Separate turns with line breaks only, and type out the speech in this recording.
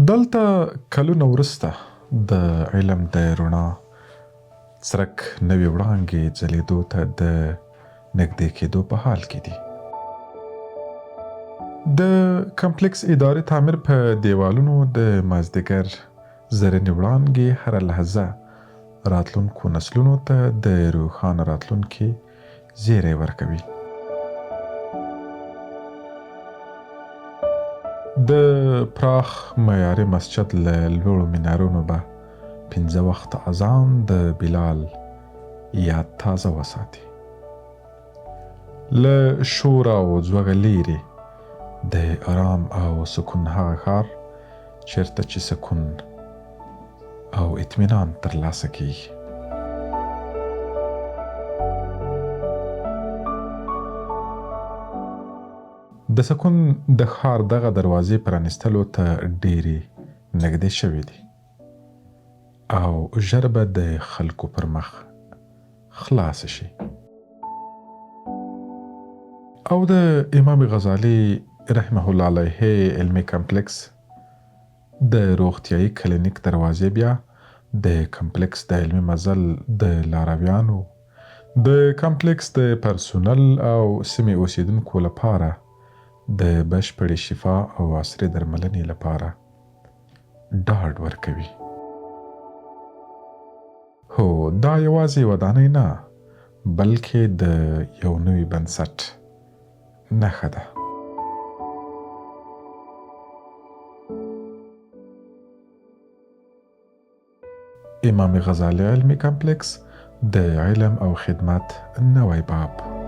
دلته کلونه وروسته د علم د رڼا څرک نوې وړانګې ځلېدو ته د نږدې کېدو په حال کې دي. د کمپلیکس ادارې تعمیر په دیوالونو د مازدیګر زرینې وړانګې هره لحظه راتلونکو نسلونو ته د روښانه راتلونکي زیری ورکوي. د پراخ معیاري مسجد له لوړو منارونو به 5 وخت اذان د بلال یاد تازه وساتي. له شور او ځوږه لیرې د آرام او سکون هغه ښار چیرته چې سکون او اطمینان ترلاسه کیږي. د سکون د ښار دغه دروازې پرانیستلو ته ډېرې نږدې شوې دي او ژر به د خلکو پر مخ خلاص شي. او د امام غزالی رحمه الله علیه علمي کمپلیکس د روغتیایي کلینیک دروازې بیا د کمپلیکس د علمي مزل د لارویانو، د کمپلیکس د پرسونل او سیمې اوسیدونکو لپاره د بشپړې شفا او عصري درملنې لپاره ډاډ ورکوي. هو، دا یوازې ودانۍ نه بلکې د یو نوي بنسټ نښه ده. امام غزالی علمي کمپلیکس د علم او خدمت نوی باب.